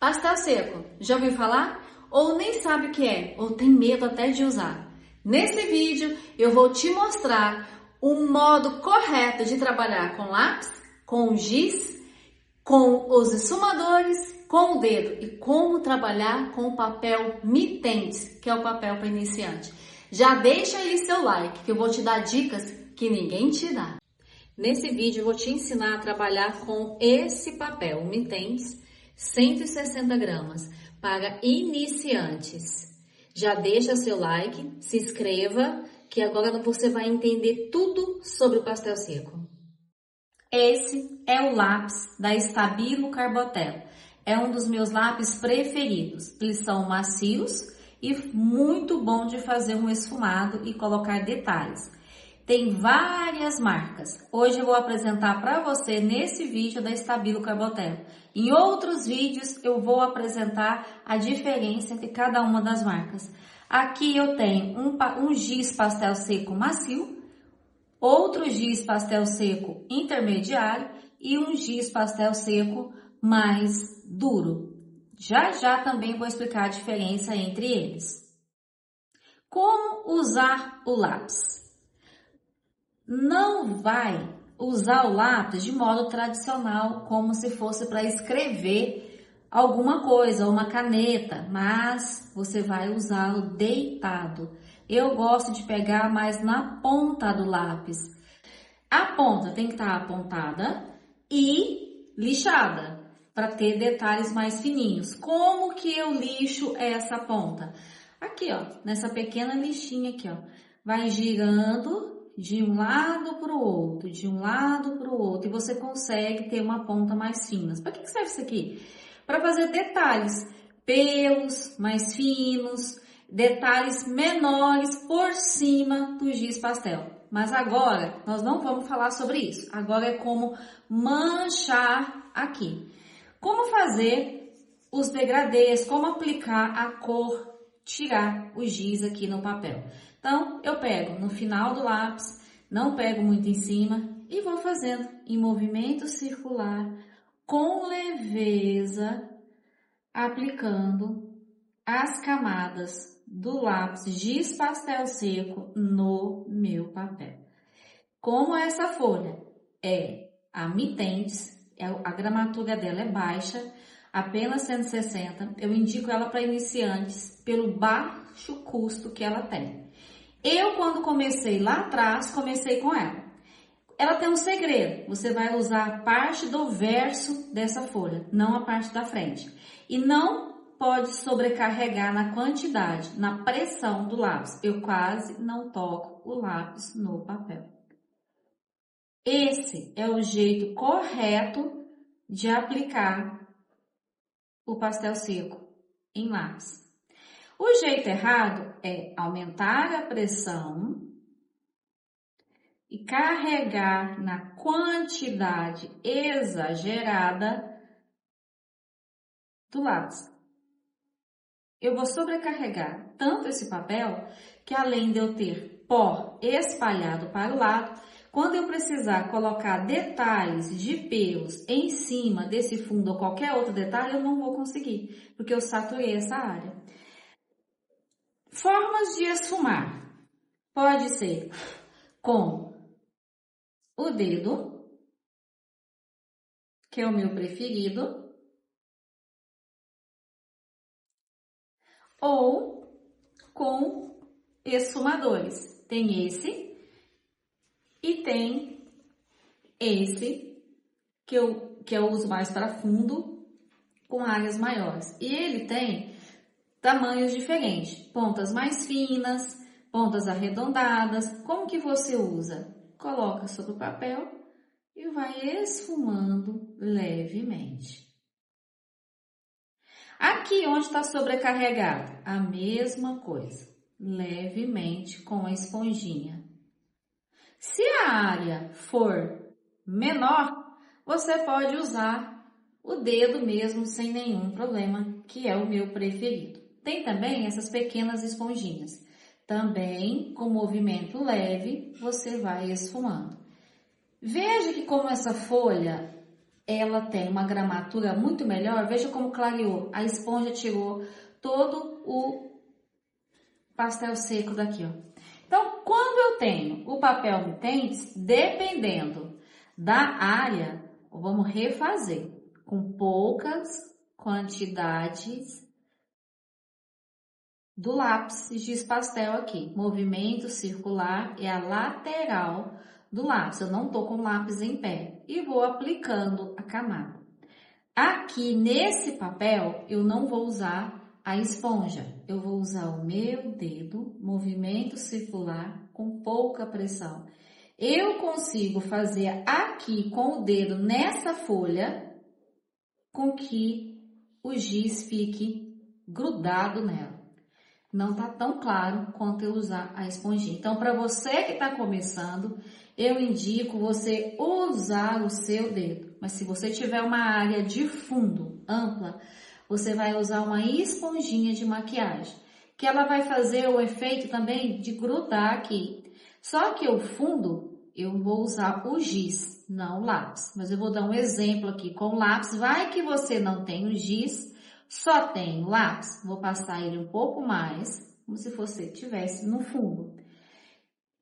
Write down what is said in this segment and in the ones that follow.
Pastel seco, já ouviu falar? Ou nem sabe o que é, ou tem medo até de usar? Nesse vídeo eu vou te mostrar o modo correto de trabalhar com lápis, com giz, com os esfumadores, com o dedo e como trabalhar com o papel mitentes, que é o papel para iniciante. Já deixa aí seu like que eu vou te dar dicas que ninguém te dá. Nesse vídeo eu vou te ensinar a trabalhar com esse papel mitentes, 160 gramas, para iniciantes. Já deixa seu like, se inscreva, que agora você vai entender tudo sobre o pastel seco. Esse é o lápis da Stabilo Carbotella. É um dos meus lápis preferidos. Eles são macios e muito bom de fazer um esfumado e colocar detalhes. Tem várias marcas. Hoje eu vou apresentar para você nesse vídeo da Stabilo Carbotella. Em outros vídeos eu vou apresentar a diferença entre cada uma das marcas. Aqui eu tenho um giz pastel seco macio, outro giz pastel seco intermediário e um giz pastel seco mais duro. Já também vou explicar a diferença entre eles. Como usar o lápis? Não vai usar o lápis de modo tradicional, como se fosse para escrever alguma coisa, uma caneta, mas você vai usá-lo deitado. Eu gosto de pegar mais na ponta do lápis. A ponta tem que estar apontada e lixada, para ter detalhes mais fininhos. Como que eu lixo essa ponta? Aqui, ó, nessa pequena lixinha aqui, ó, vai girando de um lado para o outro, de um lado para o outro, e você consegue ter uma ponta mais fina. Para que serve isso aqui? Para fazer detalhes, pelos mais finos, detalhes menores por cima do giz pastel. Mas agora nós não vamos falar sobre isso. Agora é como manchar aqui. Como fazer os degradês, como aplicar a cor, tirar o giz aqui no papel. Então, eu pego no final do lápis, não pego muito em cima e vou fazendo em movimento circular, com leveza, aplicando as camadas do lápis giz pastel seco no meu papel. Como essa folha é a mitentes, a gramatura dela é baixa, apenas 160, eu indico ela para iniciantes pelo baixo custo que ela tem. Eu, quando comecei lá atrás, comecei com ela. Ela tem um segredo, você vai usar a parte do verso dessa folha, não a parte da frente. E não pode sobrecarregar na quantidade, na pressão do lápis. Eu quase não toco o lápis no papel. Esse é o jeito correto de aplicar o pastel seco em lápis. O jeito errado é aumentar a pressão e carregar na quantidade exagerada do lápis. Eu vou sobrecarregar tanto esse papel que, além de eu ter pó espalhado para o lado, quando eu precisar colocar detalhes de pelos em cima desse fundo ou qualquer outro detalhe, eu não vou conseguir, porque eu saturei essa área. Formas de esfumar. Pode ser com o dedo, que é o meu preferido, ou com esfumadores. Tem esse e tem esse que eu uso mais para fundo, com áreas maiores. E ele tem tamanhos diferentes, pontas mais finas, pontas arredondadas. Como que você usa? Coloca sobre o papel e vai esfumando levemente. Aqui onde está sobrecarregado, a mesma coisa, levemente com a esponjinha. Se a área for menor, você pode usar o dedo mesmo sem nenhum problema, que é o meu preferido. Tem também essas pequenas esponjinhas. Também, com movimento leve, você vai esfumando. Veja que como essa folha ela tem uma gramatura muito melhor. Veja como clareou. A esponja tirou todo o pastel seco daqui, ó. Então, quando eu tenho o papel Mitentes, dependendo da área, vamos refazer com poucas quantidades do lápis giz pastel aqui. Movimento circular é a lateral do lápis. Eu não tô com o lápis em pé e vou aplicando a camada. Aqui nesse papel eu não vou usar a esponja. Eu vou usar o meu dedo, movimento circular com pouca pressão. Eu consigo fazer aqui com o dedo nessa folha com que o giz fique grudado nela. Não tá tão claro quanto eu usar a esponjinha. Então, para você que está começando, eu indico você usar o seu dedo. Mas se você tiver uma área de fundo ampla, você vai usar uma esponjinha de maquiagem, que ela vai fazer o efeito também de grudar aqui. Só que o fundo, eu vou usar o giz, não o lápis. Mas eu vou dar um exemplo aqui com o lápis. Vai que você não tem o giz, só tem o lápis, vou passar ele um pouco mais, como se você tivesse no fundo.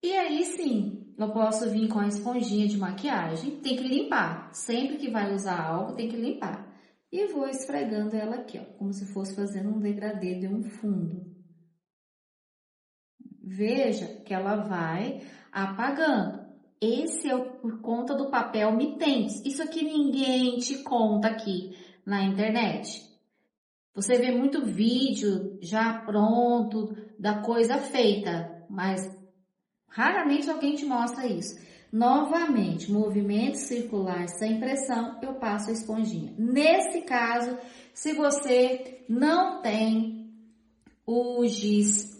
E aí sim, eu posso vir com a esponjinha de maquiagem, tem que limpar. Sempre que vai usar algo, tem que limpar. E vou esfregando ela aqui, ó, como se fosse fazendo um degradê de um fundo. Veja que ela vai apagando. Esse é por conta do papel Mitentes. Isso aqui ninguém te conta aqui na internet. Você vê muito vídeo já pronto, da coisa feita, mas raramente alguém te mostra isso. Novamente, movimento circular sem pressão, eu passo a esponjinha. Nesse caso, se você não tem o giz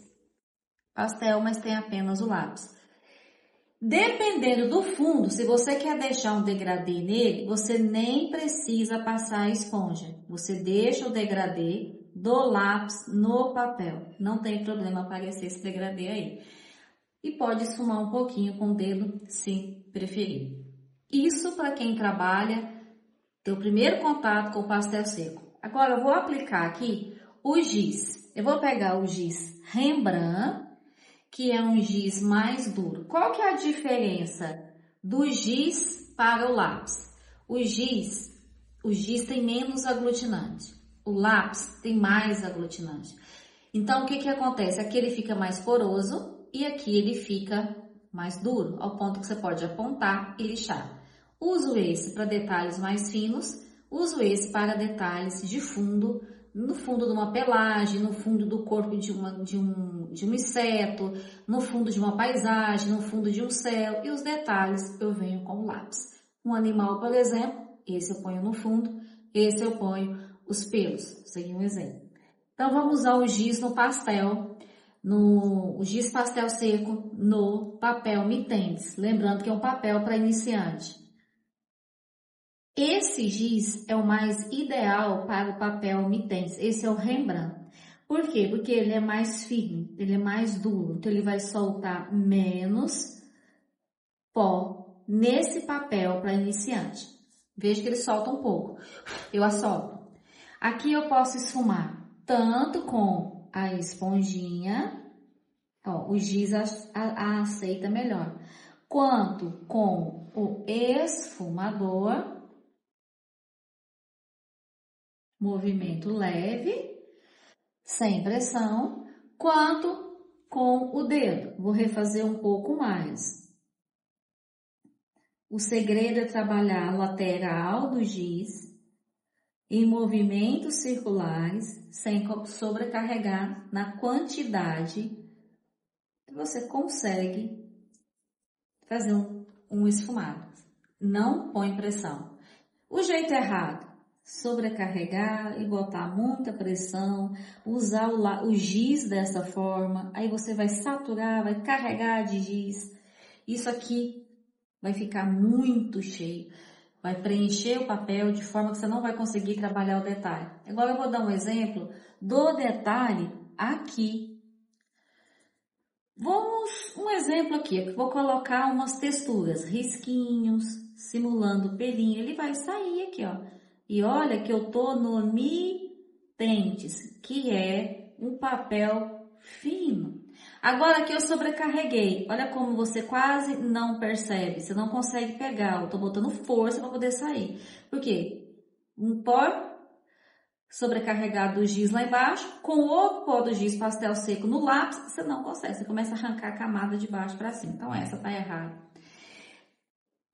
pastel, mas tem apenas o lápis. Dependendo do fundo, se você quer deixar um degradê nele, você nem precisa passar a esponja. Você deixa o degradê do lápis no papel. Não tem problema aparecer esse degradê aí. E pode esfumar um pouquinho com o dedo, se preferir. Isso para quem trabalha, ter o primeiro contato com o pastel seco. Agora eu vou aplicar aqui o giz. Eu vou pegar o giz Rembrandt, que é um giz mais duro. Qual que é a diferença do giz para o lápis? O giz tem menos aglutinante. O lápis tem mais aglutinante. Então, o que que acontece? Aqui ele fica mais poroso e aqui ele fica mais duro, ao ponto que você pode apontar e lixar. Uso esse para detalhes mais finos, uso esse para detalhes de fundo, no fundo de uma pelagem, no fundo do corpo de um inseto, no fundo de uma paisagem, no fundo de um céu, e os detalhes eu venho com o lápis. Um animal, por exemplo, esse eu ponho no fundo, esse eu ponho os pelos, seria um exemplo. Então, vamos usar o giz no pastel, o giz pastel seco no papel Mitentes, lembrando que é um papel para iniciante. Esse giz é o mais ideal para o papel Mitentes, esse é o Rembrandt. Por quê? Porque ele é mais firme, ele é mais duro, então ele vai soltar menos pó nesse papel para iniciante. Veja que ele solta um pouco, eu assolto. Aqui eu posso esfumar tanto com a esponjinha, ó, o giz aceita melhor, quanto com o esfumador. Movimento leve, sem pressão, quanto com o dedo. Vou refazer um pouco mais. O segredo é trabalhar a lateral do giz em movimentos circulares, sem sobrecarregar na quantidade que você consegue fazer um esfumado. Não põe pressão. O jeito errado, sobrecarregar e botar muita pressão, usar o giz dessa forma, aí você vai saturar, vai carregar de giz. Isso aqui vai ficar muito cheio, vai preencher o papel de forma que você não vai conseguir trabalhar o detalhe. Agora eu vou dar um exemplo do detalhe aqui Um exemplo aqui, eu vou colocar umas texturas, risquinhos, simulando pelinho, ele vai sair aqui, ó. E olha que eu tô no Mi-Tentes, que é um papel fino. Agora aqui eu sobrecarreguei, olha como você quase não percebe, você não consegue pegar, eu tô botando força para poder sair. Por quê? Um pó sobrecarregado do giz lá embaixo, com o pó do giz pastel seco no lápis, você não consegue, você começa a arrancar a camada de baixo para cima. Então essa tá errada.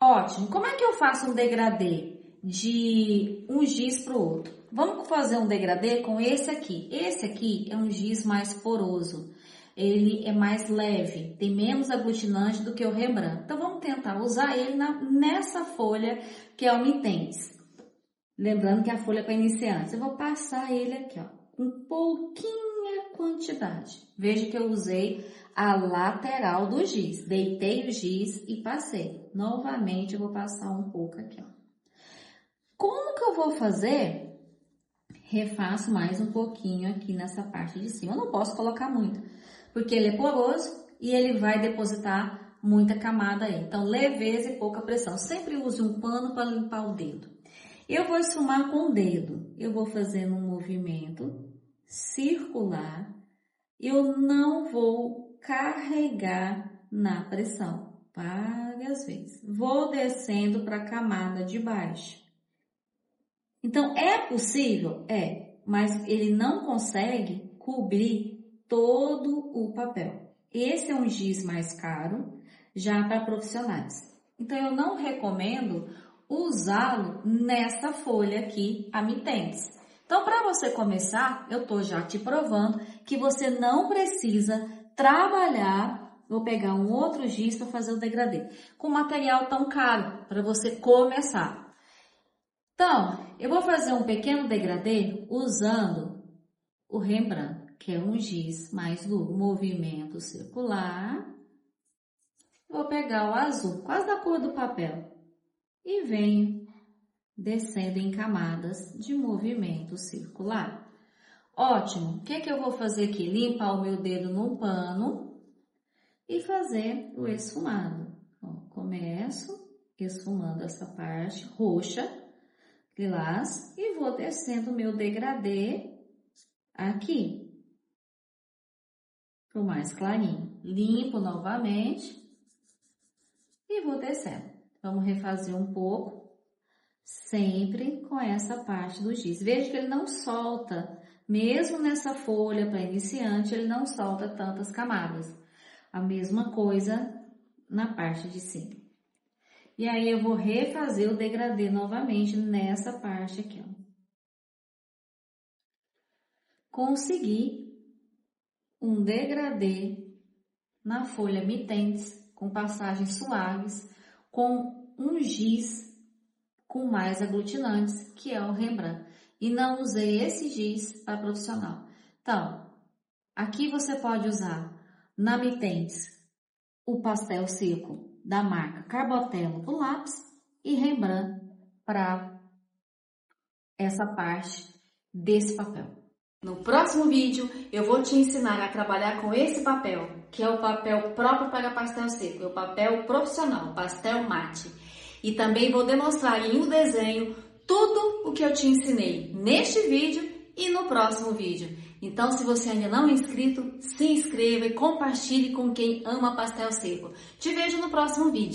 Ótimo. Como é que eu faço um degradê de um giz para o outro? Vamos fazer um degradê com esse aqui. Esse aqui é um giz mais poroso. Ele é mais leve, tem menos aglutinante do que o Rembrandt. Então vamos tentar usar ele nessa folha que é o Mi-Tentes. Lembrando que a folha é para iniciantes. Eu vou passar ele aqui, ó, com pouquinha quantidade. Veja que eu usei a lateral do giz. Deitei o giz e passei. Novamente, eu vou passar um pouco aqui, ó. Como que eu vou fazer? Refaço mais um pouquinho aqui nessa parte de cima. Eu não posso colocar muito, porque ele é poroso e ele vai depositar muita camada aí. Então, leveza e pouca pressão. Sempre use um pano para limpar o dedo. Eu vou esfumar com o dedo. Eu vou fazendo um movimento circular. Eu não vou carregar na pressão. Várias vezes. Vou descendo para a camada de baixo. Então, é possível? É. Mas ele não consegue cobrir todo o papel. Esse é um giz mais caro, já para profissionais. Então, eu não recomendo usá-lo nessa folha aqui, a Mi-Tentes. Então, para você começar, eu tô já te provando que você não precisa trabalhar, vou pegar um outro giz para fazer o degradê, com material tão caro, para você começar. Então, eu vou fazer um pequeno degradê usando o Rembrandt, que é um giz mais duro, movimento circular. Vou pegar o azul, quase da cor do papel. E venho descendo em camadas de movimento circular. Ótimo! O que que eu vou fazer aqui? Limpar o meu dedo num pano e fazer o esfumado. Ó, começo esfumando essa parte roxa, lilás, e vou descendo o meu degradê aqui, pro mais clarinho. Limpo novamente e vou descendo. Vamos refazer um pouco, sempre com essa parte do giz. Veja que ele não solta, mesmo nessa folha para iniciante, ele não solta tantas camadas. A mesma coisa na parte de cima. E aí, eu vou refazer o degradê novamente nessa parte aqui, ó. Consegui um degradê na folha Mi-Tentes, com passagens suaves, com um giz com mais aglutinantes, que é o Rembrandt. E não usei esse giz para profissional. Então, aqui você pode usar na Mi-Tentes o pastel seco da marca Carbotella para o lápis e Rembrandt para essa parte desse papel. No próximo vídeo, eu vou te ensinar a trabalhar com esse papel, que é o papel próprio para pastel seco, é o papel profissional, pastel mate. E também vou demonstrar em um desenho tudo o que eu te ensinei neste vídeo e no próximo vídeo. Então, se você ainda não é inscrito, se inscreva e compartilhe com quem ama pastel seco. Te vejo no próximo vídeo.